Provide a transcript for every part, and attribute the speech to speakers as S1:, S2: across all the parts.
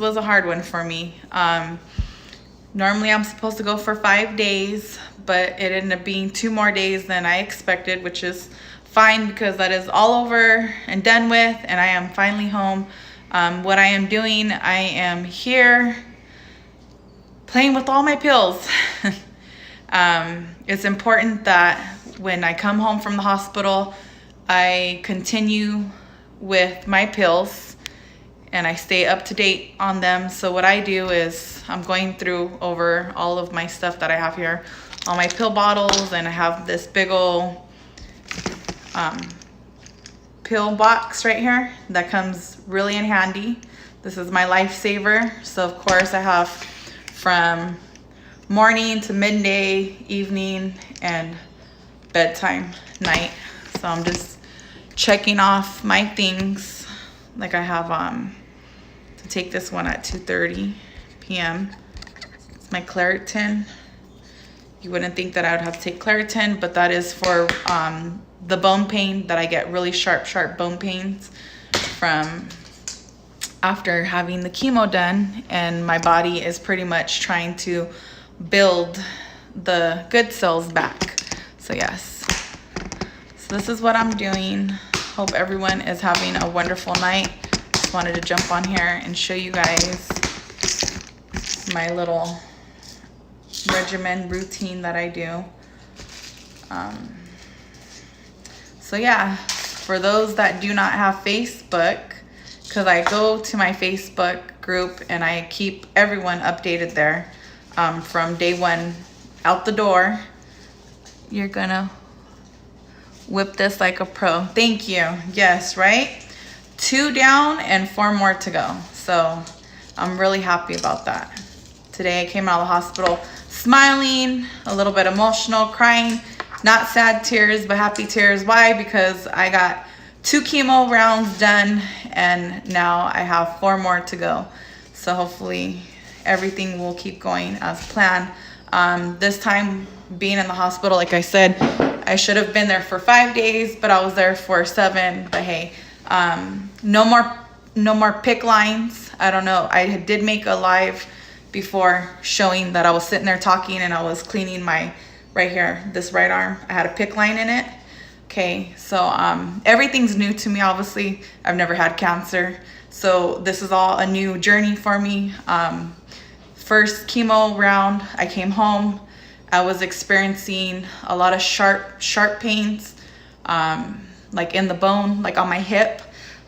S1: was a hard one for me. Normally I'm supposed to go for 5 days, but it ended up being 2 more days than I expected, which is fine because that is all over and done with, and I am finally home. What I am doing, I am here playing with all my pills. It's important that when I come home from the hospital, I continue with my pills and I stay up to date on them. So what I do is I'm going through over all of my stuff that I have here, all my pill bottles, and I have this big old pill box right here that comes really in handy. This is my lifesaver. So of course I have from morning to midday, evening, and bedtime, night. So I'm just checking off my things. Like I have to take this one at 2:30 p.m. It's my Claritin. You wouldn't think that I would have to take Claritin, but that is for the bone pain that I get, really sharp bone pains from after having the chemo done, and my body is pretty much trying to build the good cells back. So yes, so this is what I'm doing. Hope everyone is having a wonderful night. Just wanted to jump on here and show you guys my little regimen routine that I do. So yeah, for those that do not have Facebook, because I go to my Facebook group and I keep everyone updated there from day one out the door. You're gonna whip this like a pro. Thank you. Yes, right? 2 down and 4 more to go. So I'm really happy about that. Today I came out of the hospital smiling, a little bit emotional, crying. Not sad tears, but happy tears. Why? Because I got 2 chemo rounds done and now I have 4 more to go. So hopefully everything will keep going as planned. This time being in the hospital, like I said, I should have been there for 5 days, but I was there for 7. But hey, no more pick lines. I don't know. I did make a live before showing that I was sitting there talking and I was cleaning my right here, this right arm. I had a pick line in it. Okay, so everything's new to me. Obviously, I've never had cancer, so this is all a new journey for me. First chemo round, I came home. I was experiencing a lot of sharp pains, like in the bone, like on my hip.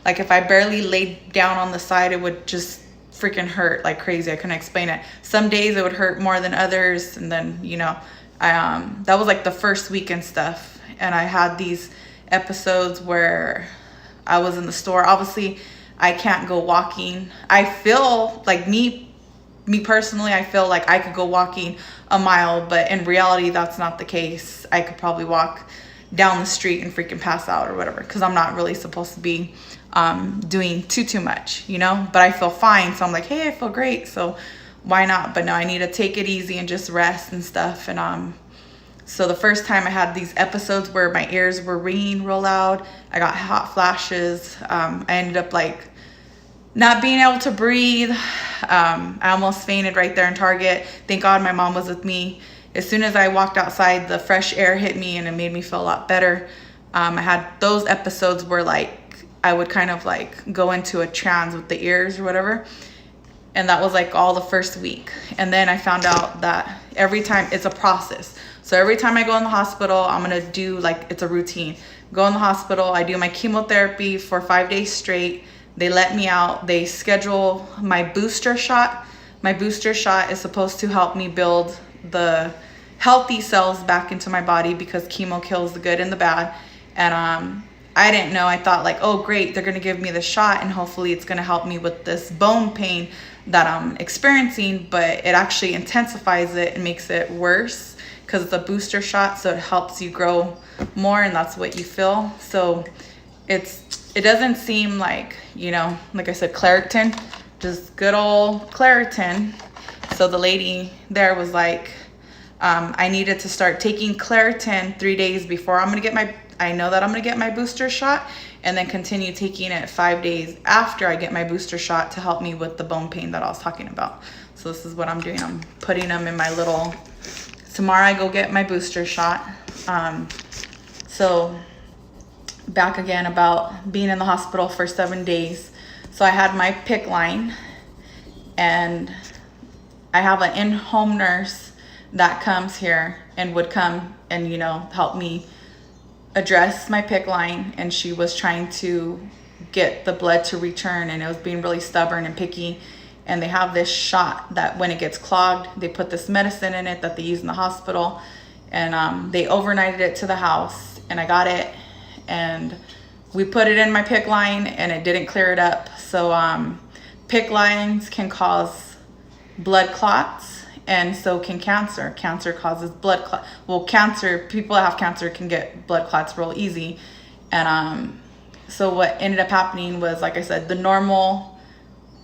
S1: Like if I barely laid down on the side, it would just freaking hurt like crazy. I couldn't explain it. Some days it would hurt more than others, and then, you know, that was like the first week and stuff. And I had these episodes where I was in the store. Obviously, I can't go walking. I feel like me personally, I feel like I could go walking a mile, but in reality, that's not the case. I could probably walk down the street and freaking pass out or whatever, because I'm not really supposed to be doing too much, you know, but I feel fine. So I'm like, hey, I feel great. So why not? But no, I need to take it easy and just rest and stuff. And so the first time I had these episodes where my ears were ringing real loud, I got hot flashes. I ended up like not being able to breathe. I almost fainted right there in Target. Thank God my mom was with me. As soon as I walked outside, the fresh air hit me and it made me feel a lot better. I had those episodes where like I would kind of like go into a trance with the ears or whatever. And that was like all the first week. And then I found out that every time it's a process. So every time I go in the hospital, I'm gonna do like, it's a routine. Go in the hospital, I do my chemotherapy for 5 days straight. They let me out, they schedule my booster shot. My booster shot is supposed to help me build the healthy cells back into my body, because chemo kills the good and the bad. And I didn't know. I thought like, oh great, they're gonna give me the shot and hopefully it's gonna help me with this bone pain that I'm experiencing, but it actually intensifies it and makes it worse because it's a booster shot, so it helps you grow more, and that's what you feel. So it doesn't seem like, you know, like I said, Claritin, just good old Claritin. So the lady there was like, I needed to start taking Claritin 3 days before I know that I'm gonna get my booster shot. and then continue taking it 5 days after I get my booster shot to help me with the bone pain that I was talking about. So this is what I'm doing. I'm putting them in my little, tomorrow I go get my booster shot. So back again about being in the hospital for 7 days. So I had my PICC line, and I have an in-home nurse that comes here and would come and, you know, help me address my PICC line. And she was trying to get the blood to return, and it was being really stubborn and picky. And they have this shot that when it gets clogged, they put this medicine in it that they use in the hospital. And they overnighted it to the house, and I got it, and we put it in my PICC line, and it didn't clear it up. So PICC lines can cause blood clots, and so can cancer. Cancer causes blood clot. Well, cancer, people that have cancer can get blood clots real easy. And so what ended up happening was, like I said, the normal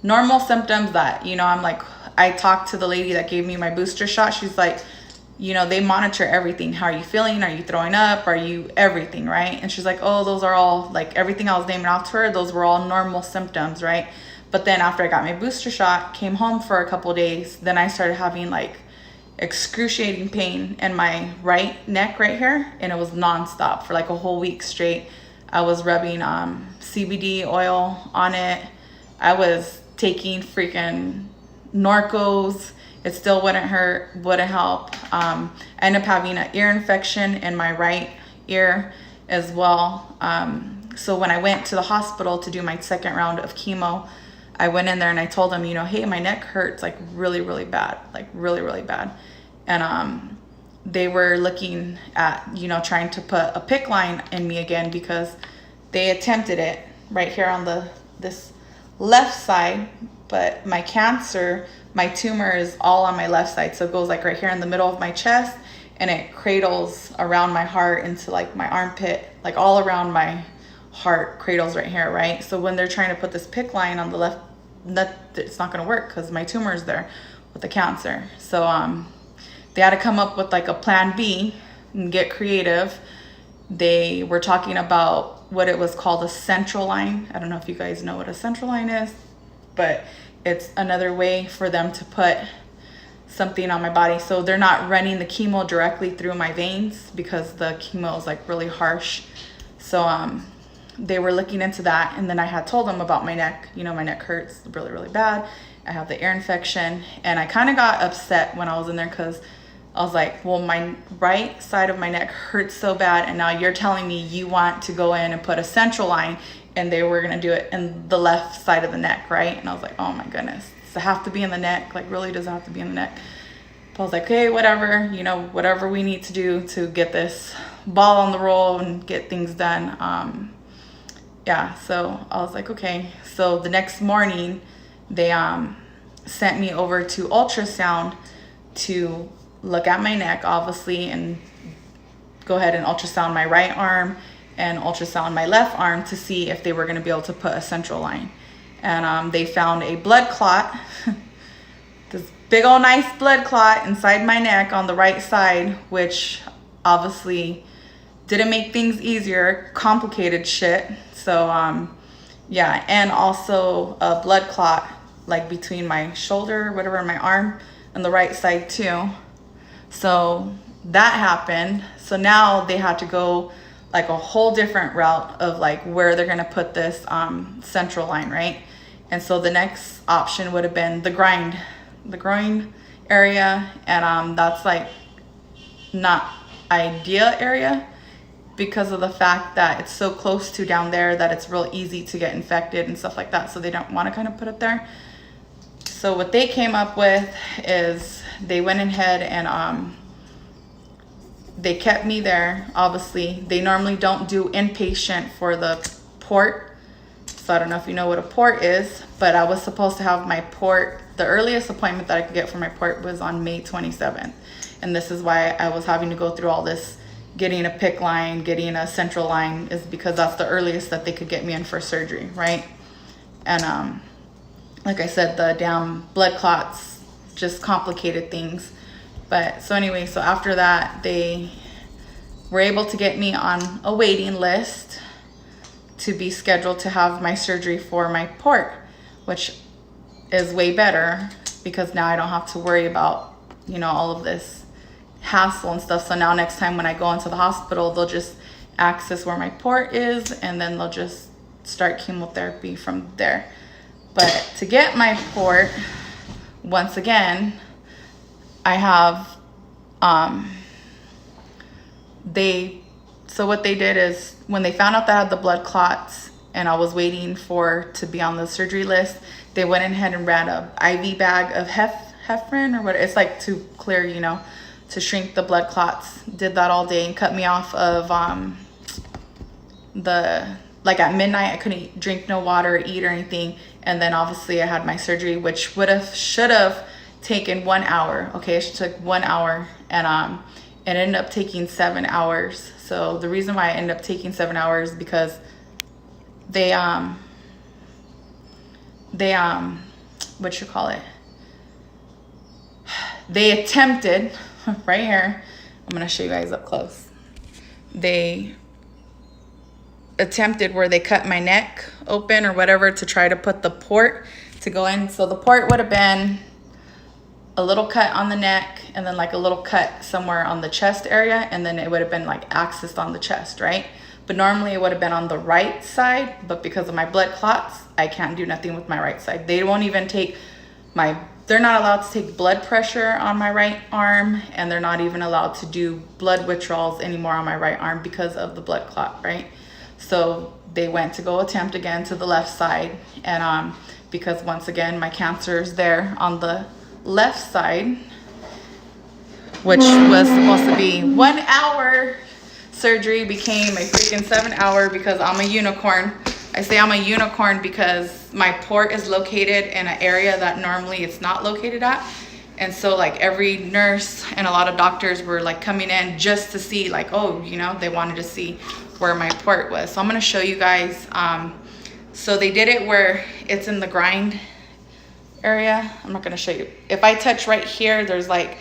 S1: symptoms that, you know, I'm like, I talked to the lady that gave me my booster shot. She's like, you know, they monitor everything. How are you feeling? Are you throwing up? Are you everything, right? And she's like, oh, those are all, like, everything I was naming off to her, those were all normal symptoms, right? But then after I got my booster shot, came home for a couple days, then I started having like excruciating pain in my right neck right here, and it was nonstop for like a whole week straight. I was rubbing CBD oil on it. I was taking freaking Norcos. It still wouldn't hurt, wouldn't help. I ended up having an ear infection in my right ear as well. So when I went to the hospital to do my second round of chemo, I went in there and I told them, you know, hey, my neck hurts like really, really bad, like really, really bad. And they were looking at, you know, trying to put a PICC line in me again, because they attempted it right here on this left side, but my cancer, my tumor is all on my left side. So it goes like right here in the middle of my chest, and it cradles around my heart into like my armpit, like all around my heart cradles right here, right? So when they're trying to put this PICC line on the left, it's not going to work because my tumor is there with the cancer. So they had to come up with like a plan B and get creative. They were talking about what it was called a central line. I don't know if you guys know what a central line is, but it's another way for them to put something on my body. So they're not running the chemo directly through my veins, because the chemo is like really harsh. So they were looking into that. And then I had told them about my neck. You know, my neck hurts really, really bad. I have the ear infection. And I kind of got upset when I was in there, because I was like, well, my right side of my neck hurts so bad, and now you're telling me you want to go in and put a central line, and they were going to do it in the left side of the neck, right? And I was like, oh my goodness, does it have to be in the neck? Like, really, does it have to be in the neck? But I was like, okay, whatever, you know, whatever we need to do to get this ball on the roll and get things done. Yeah, so I was like, okay. So the next morning, they sent me over to ultrasound to look at my neck, obviously, and go ahead and ultrasound my right arm and ultrasound my left arm to see if they were going to be able to put a central line. And they found a blood clot, this big old nice blood clot inside my neck on the right side, which obviously didn't make things easier, complicated shit. So yeah, and also a blood clot like between my shoulder, whatever, my arm, and the right side too. So that happened. So now they had to go like a whole different route of like where they're gonna put this central line, right? And so the next option would have been the groin area, and that's like not ideal area because of the fact that it's so close to down there that it's real easy to get infected and stuff like that. So they don't want to kind of put it there. So what they came up with is they went ahead and they kept me there. Obviously, they normally don't do inpatient for the port. So I don't know if you know what a port is, but I was supposed to have my port. The earliest appointment that I could get for my port was on May 27th. And this is why I was having to go through all this, getting a PICC line, getting a central line, is because that's the earliest that they could get me in for surgery, right? And like I said, the damn blood clots just complicated things. But so anyway, so after that, they were able to get me on a waiting list. to be scheduled to have my surgery for my port, which is way better because now I don't have to worry about, you know, all of this hassle and stuff. So now next time when I go into the hospital, they'll just access where my port is and then they'll just start chemotherapy from there. But to get my port, once again, I have, so what they did is when they found out that I had the blood clots and I was waiting to be on the surgery list, they went ahead and ran a IV bag of heparin or what, it's like to clear, you know, to shrink the blood clots. Did that all day and cut me off of, like at midnight, I couldn't drink no water or eat or anything. And then obviously I had my surgery, which should have taken 1 hour. Okay, it took 1 hour, and it ended up taking 7 hours. So the reason why I ended up taking 7 hours because they what you call it? They attempted right here. I'm gonna show you guys up close. They attempted where they cut my neck open or whatever to try to put the port to go in. So the port would have been a little cut on the neck and then like a little cut somewhere on the chest area, and then it would have been like accessed on the chest, right? But normally it would have been on the right side, but because of my blood clots, I can't do nothing with my right side. They won't even take they're not allowed to take blood pressure on my right arm, and they're not even allowed to do blood withdrawals anymore on my right arm because of the blood clot, right? So they went to go attempt again to the left side, and because once again my cancer is there on the left side, which was supposed to be 1 hour surgery, became a freaking 7 hour because I'm a unicorn. I say I'm a unicorn because my port is located in an area that normally it's not located at. And so like every nurse and a lot of doctors were like coming in just to see, like, oh, you know, they wanted to see where my port was. So I'm going to show you guys. So they did it where it's in the grind area. I'm not going to show you. If I touch right here, there's like,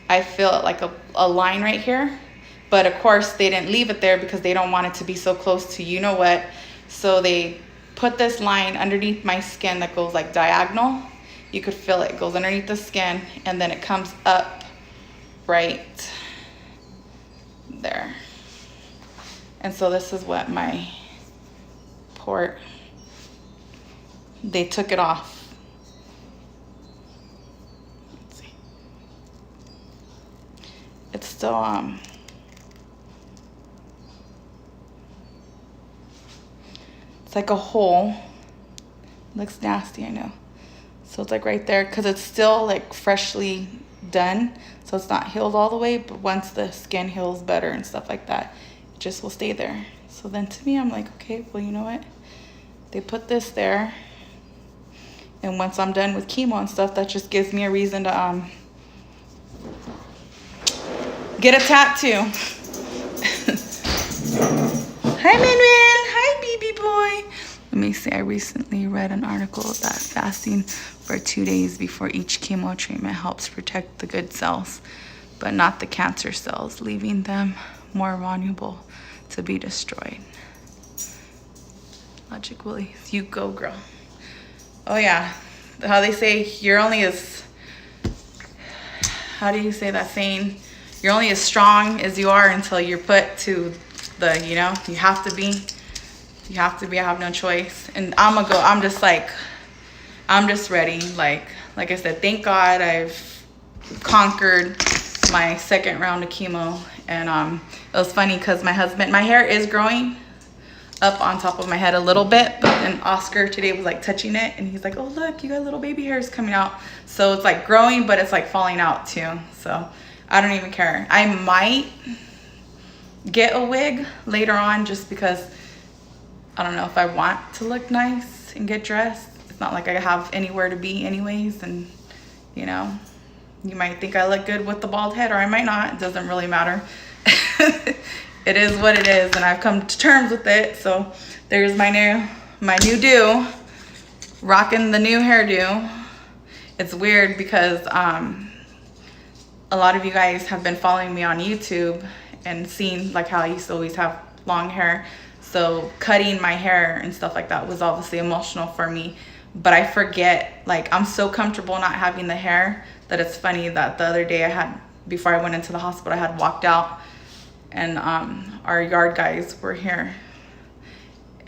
S1: I feel like a line right here. But of course they didn't leave it there because they don't want it to be so close to you know what. So they put this line underneath my skin that goes like diagonal. You could feel it. It goes underneath the skin and then it comes up right there. And so this is what my port, they took it off. Let's see. It's still, it's like a hole. Looks nasty, I know. So it's like right there because it's still like freshly done. So it's not healed all the way, but once the skin heals better and stuff like that, it just will stay there. So then to me, I'm like, okay, well, you know what? They put this there. And once I'm done with chemo and stuff, that just gives me a reason to get a tattoo. Hi, Manuel. Hi, baby boy. Let me see. I recently read an article that fasting for 2 days before each chemo treatment helps protect the good cells, but not the cancer cells, leaving them more vulnerable to be destroyed. Logic Willie, you go, girl. Oh yeah, how they say you're only as, how do you say that saying? You're only as strong as you are until you're put to the, you know, you have to be, I have no choice. And I'm gonna go, I'm just ready. Like I said, thank God I've conquered my second round of chemo. And it was funny because my husband, my hair is growing up on top of my head a little bit, but then Oscar today was like touching it and he's like, oh look, you got little baby hairs coming out. So it's like growing, but it's like falling out too. So I don't even care. I might get a wig later on just because I don't know if I want to look nice and get dressed. It's not like I have anywhere to be anyways, and you know, you might think I look good with the bald head or I might not. It doesn't really matter. It is what it is, and I've come to terms with it. So there's my new do, rocking the new hairdo. It's weird because a lot of you guys have been following me on YouTube and seeing like how I used to always have long hair. So cutting my hair and stuff like that was obviously emotional for me. But I forget, like, I'm so comfortable not having the hair that it's funny that the other day before I went into the hospital, I had walked out and our yard guys were here.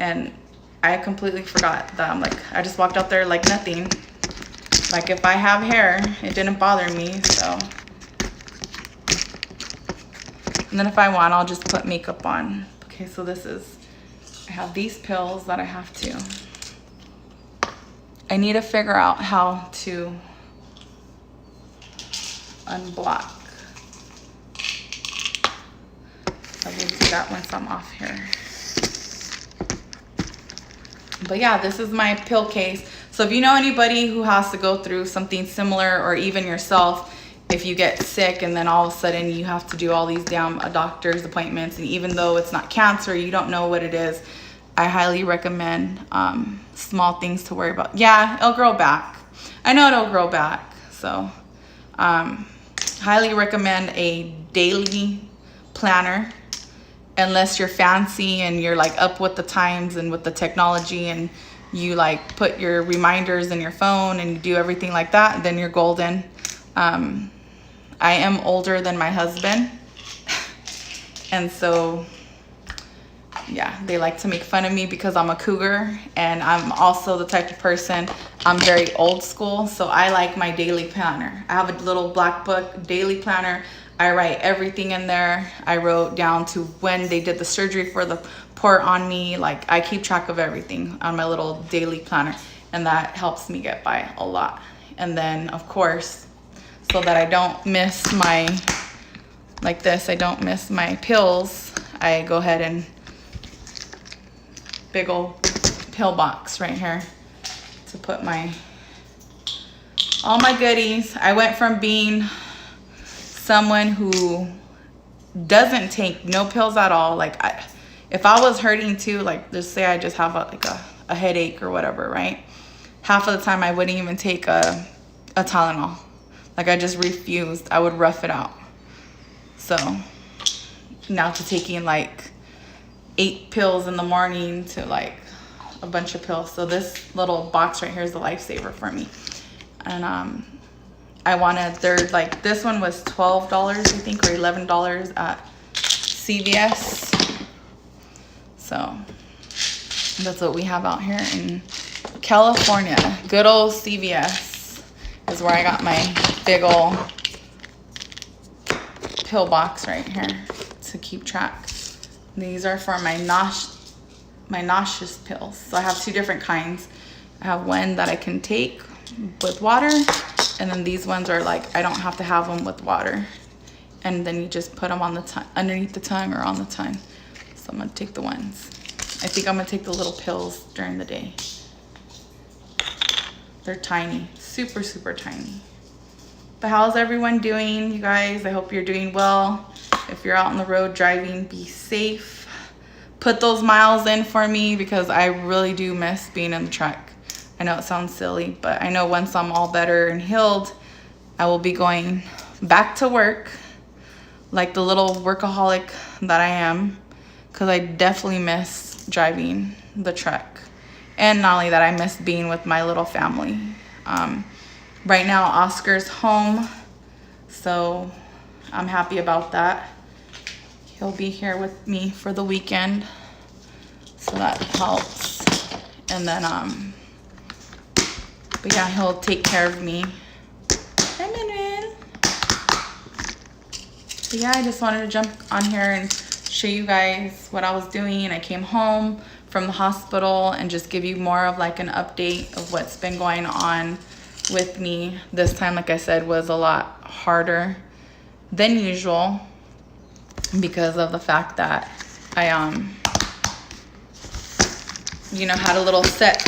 S1: And I completely forgot that I just walked out there like nothing. Like, if I have hair, it didn't bother me, so. And then if I want, I'll just put makeup on. Okay, so I have these pills that I have to. I need to figure out how to unblock. I will do that once I'm off here. But yeah, this is my pill case. So if you know anybody who has to go through something similar, or even yourself, if you get sick and then all of a sudden you have to do all these damn doctor's appointments, and even though it's not cancer, you don't know what it is, I highly recommend small things to worry about. Yeah, it'll grow back. I know it'll grow back. So highly recommend a daily planner, unless you're fancy and you're like up with the times and with the technology, and you like put your reminders in your phone and you do everything like that, then you're golden. I am older than my husband, and so yeah, they like to make fun of me because I'm a cougar, and I'm also the type of person, I'm very old school, so I like my daily planner. I have a little black book daily planner. I write everything in there. I wrote down to when they did the surgery for the port on me. Like, I keep track of everything on my little daily planner, and that helps me get by a lot. And then, of course, so that I don't miss I don't miss my pills, I go ahead and big old pill box right here to put all my goodies. I went from being someone who doesn't take no pills at all. Like, if I was hurting too, like, just say I just have a headache or whatever, right? Half of the time I wouldn't even take a Tylenol. Like, I just refused. I would rough it out. So now to taking like 8 pills in the morning to like a bunch of pills. So this little box right here is the lifesaver for me. And I wanted like this one was $12, I think, or $11 at CVS. So that's what we have out here in California. Good old CVS is where I got my big old pill box right here to keep track. These are for my nauseous pills. So I have 2 different kinds. I have one that I can take with water, and then these ones are like, I don't have to have them with water. And then you just put them on the tongue, underneath the tongue or on the tongue. So I'm gonna take the ones. I think I'm gonna take the little pills during the day. They're tiny, super, super tiny. But how's everyone doing, you guys? I hope you're doing well. If you're out on the road driving, be safe. Put those miles in for me, because I really do miss being in the truck. I know it sounds silly, but I know once I'm all better and healed, I will be going back to work like the little workaholic that I am, because I definitely miss driving the truck. And not only that, I miss being with my little family. Right now, Oscar's home, so I'm happy about that. He'll be here with me for the weekend, so that helps. And then, but yeah, he'll take care of me. Hi, Minwin. But yeah, I just wanted to jump on here and show you guys what I was doing. I came home from the hospital and just give you more of like an update of what's been going on with me. This time, like I said, was a lot harder than usual because of the fact that I had a little set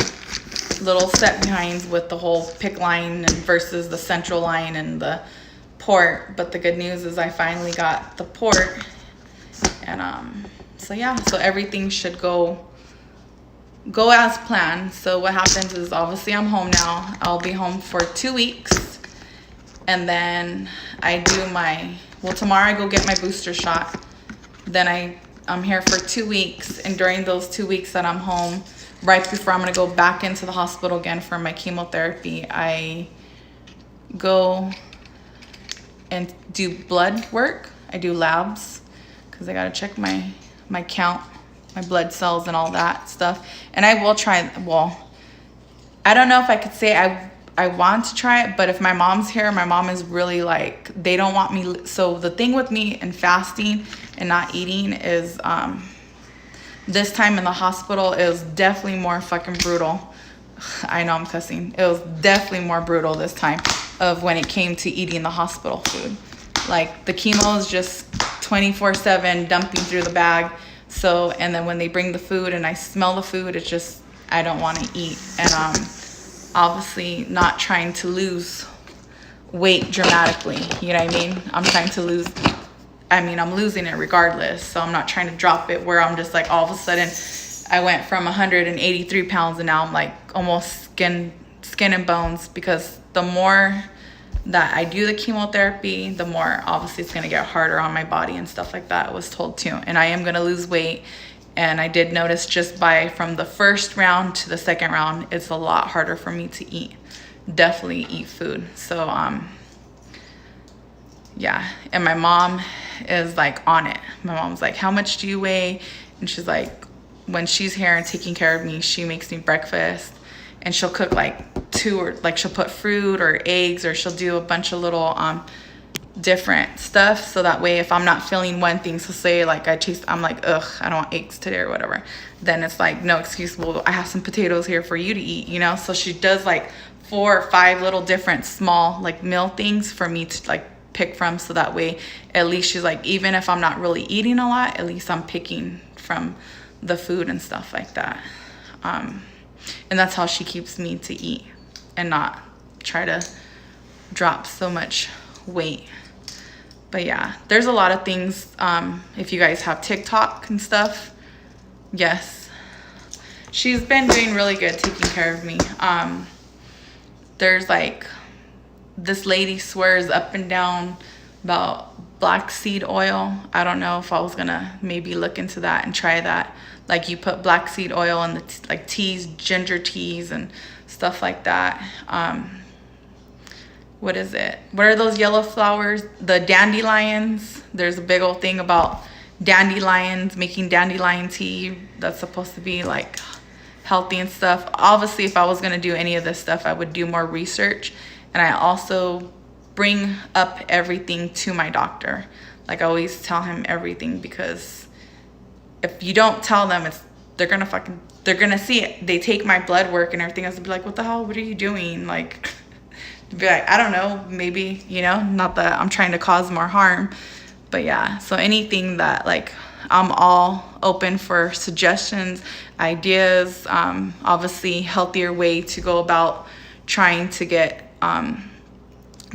S1: behinds with the whole PIC line and versus the central line and the port. But the good news is I finally got the port, and so yeah, so everything should go as planned. So what happens is, obviously I'm home now. I'll be home for 2 weeks, and then I do tomorrow I go get my booster shot. Then I I'm here for 2 weeks, and during those 2 weeks that I'm home, right before I'm gonna go back into the hospital again for my chemotherapy, I go and do blood work. I do labs because I gotta check my count, my blood cells and all that stuff. And I will try, well, I don't know if I could say I want to try it, but if my mom's here, my mom is really like, they don't want me. So the thing with me and fasting and not eating is this time in the hospital, it was definitely more fucking brutal. I know I'm cussing. It was definitely more brutal this time of when it came to eating the hospital food. Like the chemo is just 24/7 dumping through the bag. So, and then when they bring the food and I smell the food, it's just, I don't want to eat. And obviously not trying to lose weight dramatically. You know what I mean? I'm trying to lose, I'm losing it regardless. So I'm not trying to drop it where I'm just like, all of a sudden I went from 183 pounds and now I'm like almost skin and bones, because the more that I do the chemotherapy, the more obviously it's going to get harder on my body and stuff like that. I was told too. And I am going to lose weight. And I did notice just from the first round to the second round, it's a lot harder for me to eat. Definitely eat food. So, yeah. And my mom is like on it. My mom's like, how much do you weigh? And she's like, when she's here and taking care of me, she makes me breakfast. And she'll cook like she'll put fruit or eggs, or she'll do a bunch of little different stuff. So that way, if I'm not feeling one thing, so say like I'm like, ugh, I don't want eggs today or whatever. Then it's like, no excuse. Well, I have some potatoes here for you to eat, you know? So she does like 4 or 5 little different small like meal things for me to like pick from. So that way, at least she's like, even if I'm not really eating a lot, at least I'm picking from the food and stuff like that. And that's how she keeps me to eat and not try to drop so much weight. But yeah, there's a lot of things. If you guys have TikTok and stuff, yes, she's been doing really good taking care of me. There's like, this lady swears up and down about black seed oil. I don't know if I was gonna maybe look into that and try that. Like you put black seed oil in the like teas, ginger teas and stuff like that. What is it? What are those yellow flowers? The dandelions. There's a big old thing about dandelions, making dandelion tea that's supposed to be like healthy and stuff. Obviously, if I was gonna do any of this stuff, I would do more research. And I also bring up everything to my doctor. Like I always tell him everything, because if you don't tell them, they're gonna see it. They take my blood work and everything else and be like, what the hell, what are you doing? Like, be like, I don't know, maybe, you know, not that I'm trying to cause more harm, but yeah. So anything that like, I'm all open for suggestions, ideas, obviously healthier way to go about trying to get,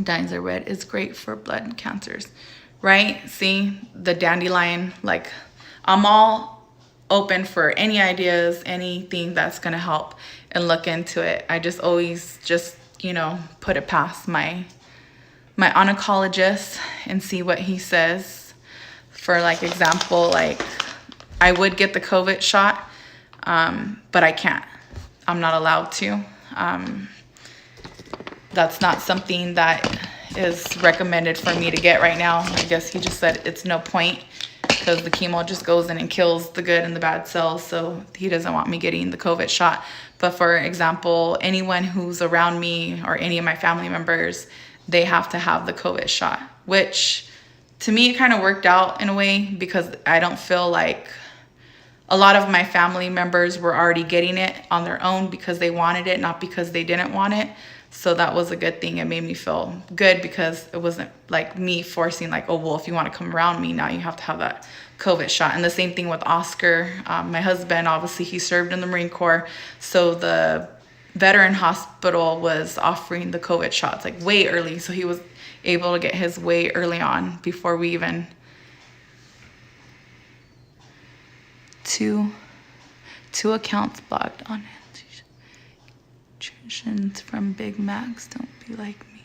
S1: dyes are red is great for blood cancers, right? See, the dandelion, like, I'm all open for any ideas, anything that's gonna help, and look into it. I just always just, you know, put it past my oncologist and see what he says. For like example, like I would get the COVID shot, but I can't. I'm not allowed to. That's not something that is recommended for me to get right now. I guess he just said it's no point, because the chemo just goes in and kills the good and the bad cells. So he doesn't want me getting the COVID shot. But for example, anyone who's around me or any of my family members, they have to have the COVID shot, which to me, it kind of worked out in a way, because I don't feel like a lot of my family members were already getting it on their own because they wanted it, not because they didn't want it. So that was a good thing. It made me feel good, because it wasn't like me forcing like, oh, well, if you want to come around me, now you have to have that COVID shot. And the same thing with Oscar, my husband. Obviously he served in the Marine Corps. So the veteran hospital was offering the COVID shots like way early. So he was able to get his way early on before we even, two accounts blocked on it. Nutritions from Big Macs, don't be like me.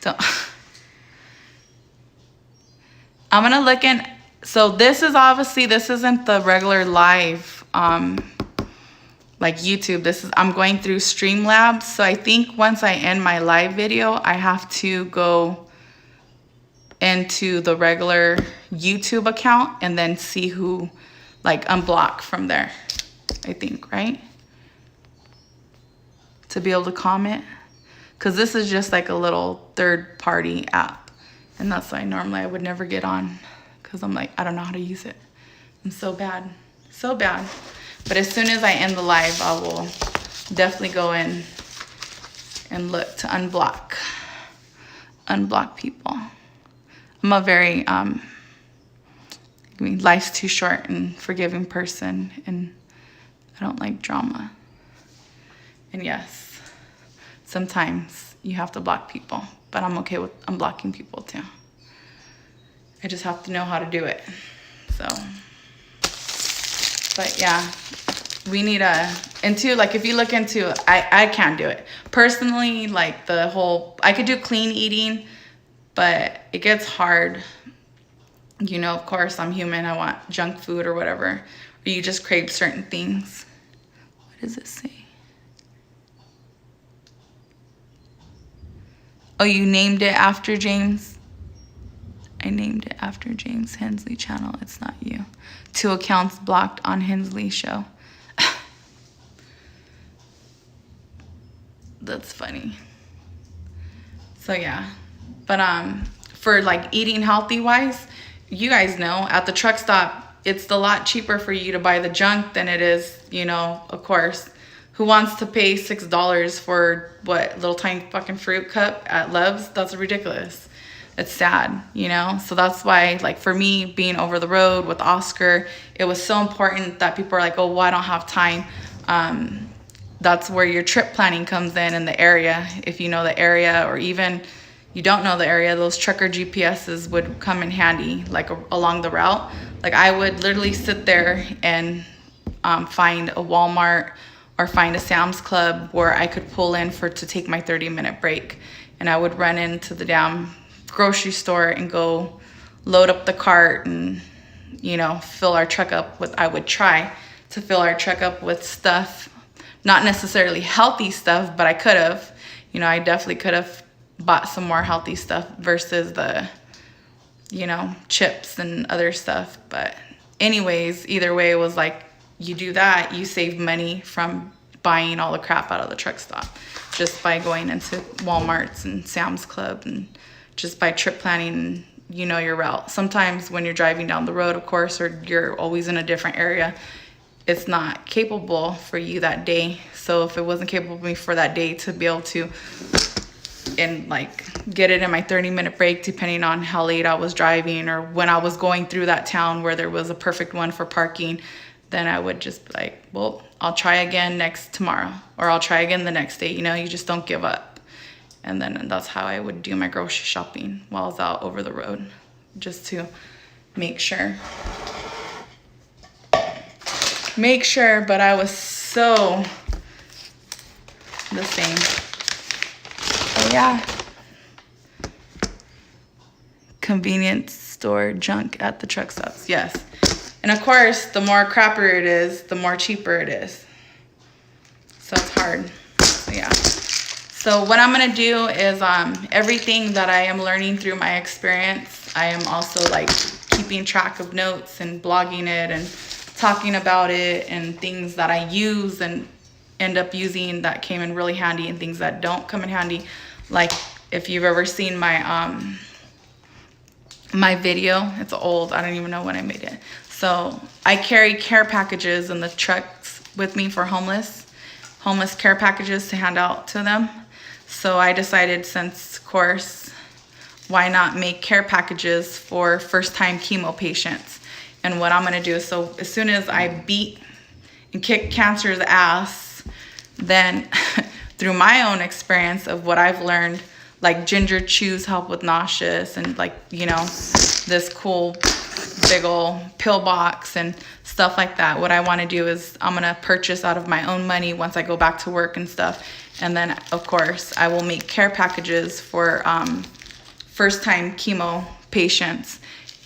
S1: So I'm gonna look in, So this is obviously, this isn't the regular live, like YouTube. This is, I'm going through Streamlabs. So I think once I end my live video, I have to go into the regular YouTube account and then see who, like, unblock from there, I think, right? To be able to comment. Because this is just like a little third-party app. And that's why normally I would never get on. Because I'm like, I don't know how to use it. I'm so bad. So bad. But as soon as I end the live, I will definitely go in and look to unblock people. I'm a very, life's too short and forgiving person, and I don't like drama. And yes, sometimes you have to block people, but I'm okay with unblocking people too. I just have to know how to do it. So, but yeah, we need like if you look into, I can't do it. Personally, like the whole, I could do clean eating, but it gets hard. You know, of course, I'm human. I want junk food or whatever. Or you just crave certain things. What does it say? Oh, you named it after James? I named it after James Hensley channel. It's not you. 2 accounts blocked on Hensley show. That's funny. So yeah. But for like eating healthy wise, you guys know at the truck stop, it's a lot cheaper for you to buy the junk than it is, you know, of course. Who wants to pay $6 for what, little tiny fucking fruit cup at Love's? That's ridiculous. It's sad, you know? So that's why, like, for me, being over the road with Oscar, it was so important that people are like, oh, well, I don't have time. That's where your trip planning comes in the area. If you know the area, or even you don't know the area, those trucker GPSs would come in handy, like along the route. Like I would literally sit there and find a Walmart or find a Sam's Club where I could pull in to take my 30-minute break. And I would run into the damn grocery store and go load up the cart and, you know, fill our truck up with, I would try to fill our truck up with stuff, not necessarily healthy stuff, but I could have, you know, I definitely could have bought some more healthy stuff versus the, you know, chips and other stuff. But anyways, either way, it was like, you do that, you save money from buying all the crap out of the truck stop just by going into Walmarts and Sam's Club and just by trip planning, you know, your route. Sometimes when you're driving down the road, of course, or you're always in a different area, it's not capable for you that day. So if it wasn't capable of me for that day to be able to and like get it in my 30-minute break, depending on how late I was driving or when I was going through that town where there was a perfect one for parking, then I would just be like, well, I'll try again tomorrow, or I'll try again the next day. You know, you just don't give up. And then that's how I would do my grocery shopping while I was out over the road, just to make sure. But I was so the same. So yeah. Convenience store junk at the truck stops, yes. And of course, the more crappier it is, the more cheaper it is. So it's hard, so yeah. So what I'm gonna do is everything that I am learning through my experience, I am also like keeping track of notes and blogging it and talking about it and things that I use and end up using that came in really handy and things that don't come in handy. Like if you've ever seen my my video, it's old, I don't even know when I made it. So I carry care packages in the trucks with me for homeless care packages to hand out to them. So I decided, since of course, why not make care packages for first-time chemo patients? And what I'm gonna do is, so as soon as I beat and kick cancer's ass, then through my own experience of what I've learned, like ginger chews help with nauseous and like, you know, this cool big ol' pill box and stuff like that. What I wanna do is I'm gonna purchase out of my own money once I go back to work and stuff. And then of course I will make care packages for first-time chemo patients.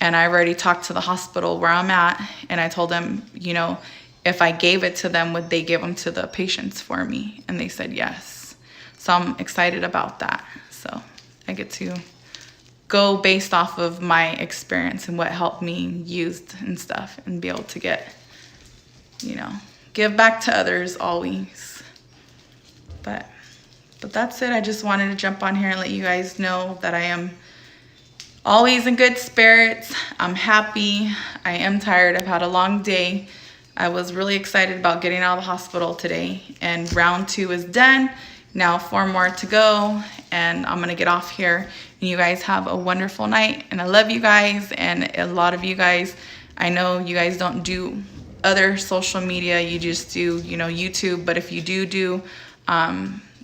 S1: And I already talked to the hospital where I'm at, and I told them, you know, if I gave it to them, would they give them to the patients for me? And they said yes. So I'm excited about that. So I get to go based off of my experience and what helped me used and stuff, and be able to get, you know, give back to others always. But that's it. I just wanted to jump on here and let you guys know that I am always in good spirits. I'm happy. I am tired. I've had a long day. I was really excited about getting out of the hospital today, and round 2 is done. Now 4 more to go, and I'm gonna get off here. And you guys have a wonderful night, and I love you guys. And a lot of you guys, I know you guys don't do other social media, you just do, you know, YouTube. But if you do,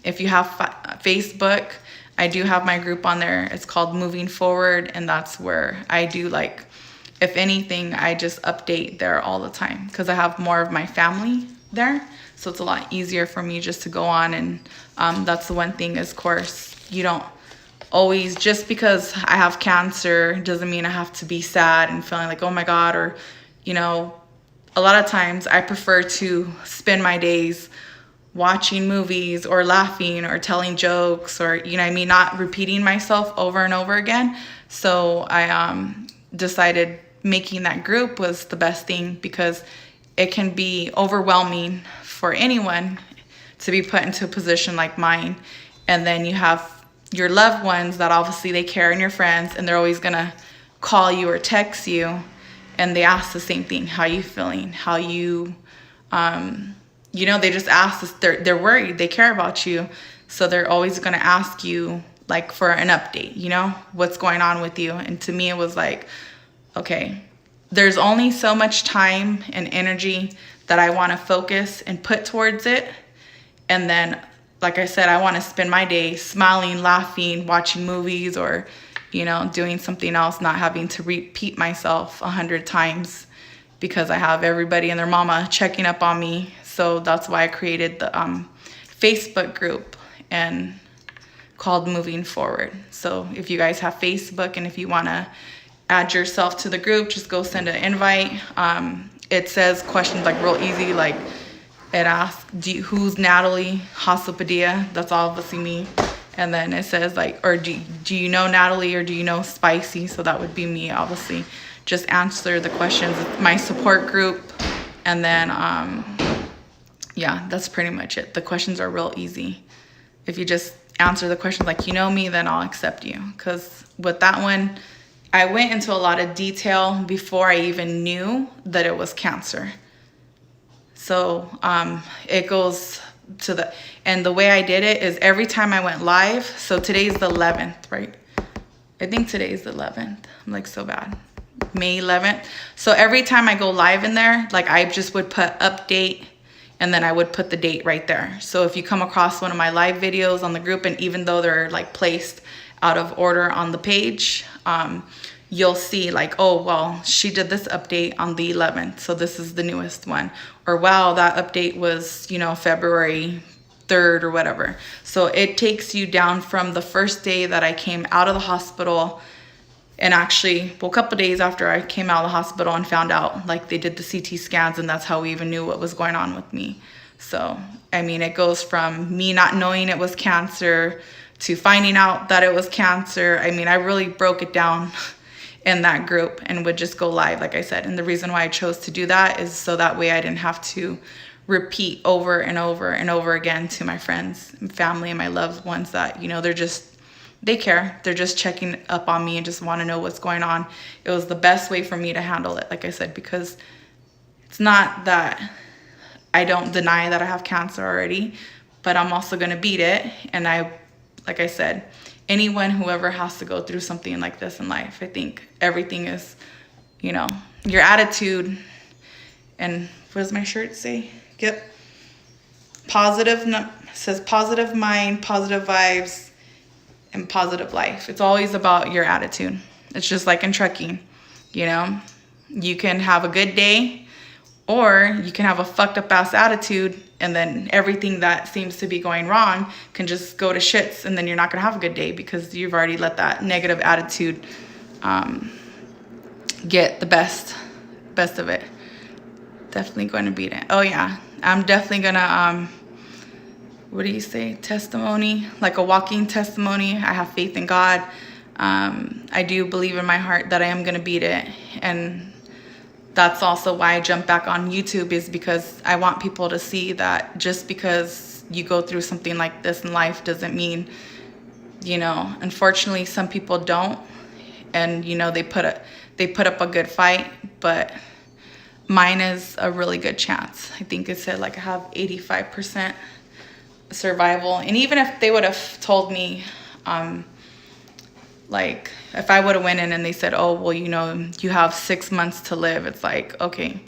S1: if you have Facebook, I do have my group on there. It's called Moving Forward, and that's where I do, like, if anything, I just update there all the time, because I have more of my family there. So it's a lot easier for me just to go on. And that's the one thing is, of course, you don't always, just because I have cancer doesn't mean I have to be sad and feeling like, oh my God, or, you know, a lot of times I prefer to spend my days watching movies or laughing or telling jokes, or, you know what I mean, not repeating myself over and over again. So I decided making that group was the best thing, because it can be overwhelming for anyone to be put into a position like mine. And then you have your loved ones that obviously they care, and your friends, and they're always gonna call you or text you, and they ask the same thing: how you feeling, how you you know, they just ask us, they're worried, they care about you. So they're always gonna ask you, like, for an update, you know, what's going on with you. And to me, it was like, okay, there's only so much time and energy that I want to focus and put towards it. And then, like I said, I want to spend my day smiling, laughing, watching movies, or, you know, doing something else, not having to repeat myself 100 times because I have everybody and their mama checking up on me. So that's why I created the Facebook group and called Moving Forward. So if you guys have Facebook, and if you want to add yourself to the group, just go send an invite. It says questions like real easy, like it asks, who's Natalie Hasapadilla? That's obviously me. And then it says like, or do you know Natalie, or do you know Spicy? So that would be me, obviously. Just answer the questions. It's my support group. And then, yeah, that's pretty much it. The questions are real easy. If you just answer the questions like you know me, then I'll accept you. Because with that one, I went into a lot of detail before I even knew that it was cancer. So it goes to the, and the way I did it is every time I went live, so today's the 11th, right? I think today's the 11th. I'm like so bad. May 11th. So every time I go live in there, like I just would put update, and then I would put the date right there. So if you come across one of my live videos on the group, and even though they're like placed out of order on the page, you'll see like, oh, well, she did this update on the 11th, so this is the newest one. Or wow, that update was, you know, February 3rd or whatever. So it takes you down from the first day that I came out of the hospital, and actually, well, a couple days after I came out of the hospital and found out, like they did the CT scans, and that's how we even knew what was going on with me. So, I mean, it goes from me not knowing it was cancer to finding out that it was cancer. I mean, I really broke it down in that group and would just go live, like I said. And the reason why I chose to do that is so that way I didn't have to repeat over and over and over again to my friends and family and my loved ones that, you know, they care. They're just checking up on me and just want to know what's going on. It was the best way for me to handle it, like I said, because it's not that I don't deny that I have cancer already, but I'm also going to beat it. And like I said, anyone who ever has to go through something like this in life, I think everything is, you know, your attitude. And what does my shirt say? Yep. Positive, says positive mind, positive vibes, and positive life. It's always about your attitude. It's just like in trucking, you know, you can have a good day, or you can have a fucked up ass attitude, and then everything that seems to be going wrong can just go to shits, and then you're not gonna have a good day because you've already let that negative attitude get the best of it. Definitely going to beat it. Oh yeah, I'm definitely gonna what do you say, testimony, like a walking testimony. I have faith in God. I do believe in my heart that I am gonna beat it, and that's also why I jumped back on YouTube, is because I want people to see that just because you go through something like this in life doesn't mean, you know, unfortunately some people don't, and you know, they put up a good fight, but mine is a really good chance. I think it said like I have 85% survival. And even if they would have told me, like if I would have went in and they said, oh, well, you know, you have 6 months to live, it's like, okay,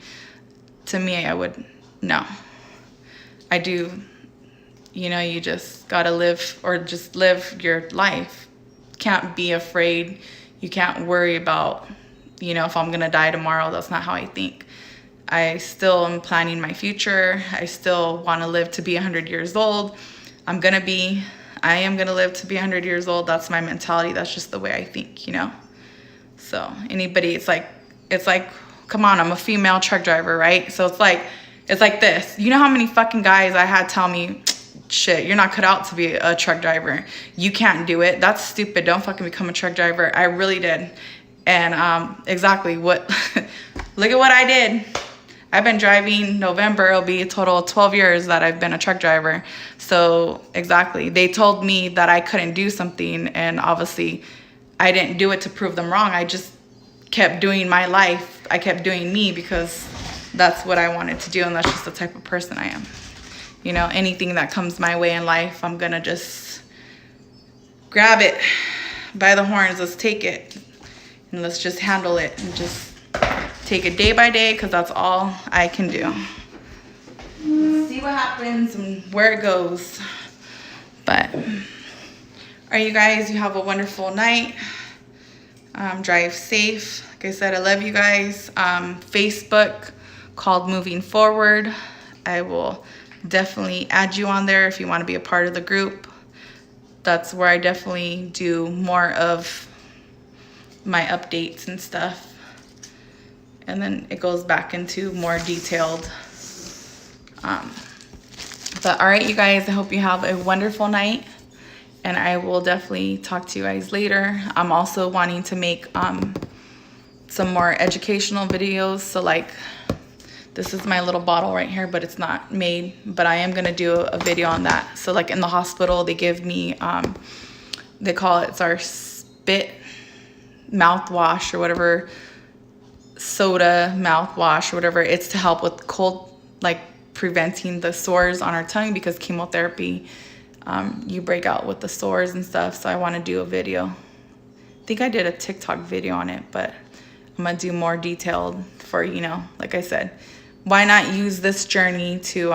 S1: to me, I would, no. I do, you know, you just gotta live, or just live your life. Can't be afraid. You can't worry about, you know, if I'm gonna die tomorrow. That's not how I think. I still am planning my future. I still want to live to be 100 years old. I am gonna live to be 100 years old. That's my mentality. That's just the way I think, you know? So anybody, it's like, come on, I'm a female truck driver, right? So it's like this. You know how many fucking guys I had tell me, shit, you're not cut out to be a truck driver. You can't do it. That's stupid. Don't fucking become a truck driver. I really did. And exactly what, look at what I did. I've been driving, November, it'll be a total of 12 years that I've been a truck driver. So exactly, they told me that I couldn't do something, and obviously I didn't do it to prove them wrong. I just kept doing my life. I kept doing me because that's what I wanted to do, and that's just the type of person I am. You know, anything that comes my way in life, I'm gonna just grab it by the horns. Let's take it and let's just handle it and just take it day by day, because that's all I can do. See what happens and where it goes. But, all right, you guys, you have a wonderful night. Drive safe. Like I said, I love you guys. Facebook called Moving Forward. I will definitely add you on there if you want to be a part of the group. That's where I definitely do more of my updates and stuff. And then it goes back into more detailed. But all right, you guys, I hope you have a wonderful night, and I will definitely talk to you guys later. I'm also wanting to make some more educational videos. So like, this is my little bottle right here, but it's not made, but I am gonna do a video on that. So like in the hospital, they give me, they call it, it's our spit mouthwash or whatever, soda mouthwash or whatever. It's to help with cold, like preventing the sores on our tongue, because chemotherapy, you break out with the sores and stuff. So I want to do a video. I think I did a TikTok video on it, but I'm gonna do more detailed for, you know, like I said, why not use this journey to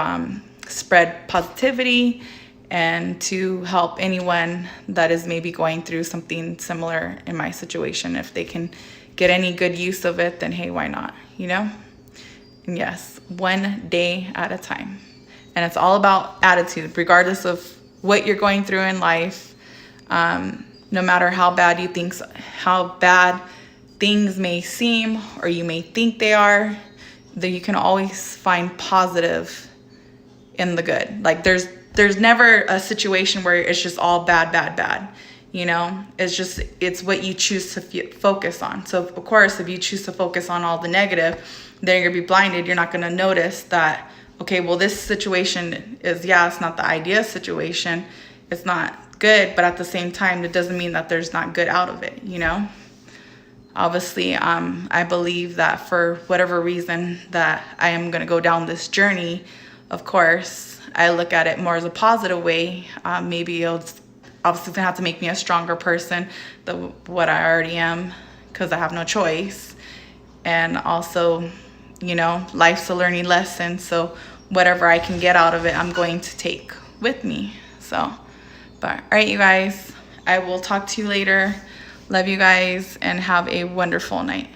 S1: spread positivity and to help anyone that is maybe going through something similar in my situation. If they can get any good use of it, then hey, why not, you know? And yes, one day at a time. And it's all about attitude, regardless of what you're going through in life. No matter how bad things may seem, or you may think they are, that you can always find positive in the good. Like there's never a situation where it's just all bad, bad, bad. You know, it's what you choose to focus on. So of course, if you choose to focus on all the negative, then you're gonna be blinded. You're not gonna notice that, okay, well, this situation is, yeah, it's not the ideal situation. It's not good, but at the same time, it doesn't mean that there's not good out of it, you know? Obviously, I believe that for whatever reason that I am gonna go down this journey, of course, I look at it more as a positive way. Maybe it'll obviously gonna have to make me a stronger person than what I already am, because I have no choice. And also, you know, life's a learning lesson. So whatever I can get out of it, I'm going to take with me. So, but all right, you guys, I will talk to you later. Love you guys and have a wonderful night.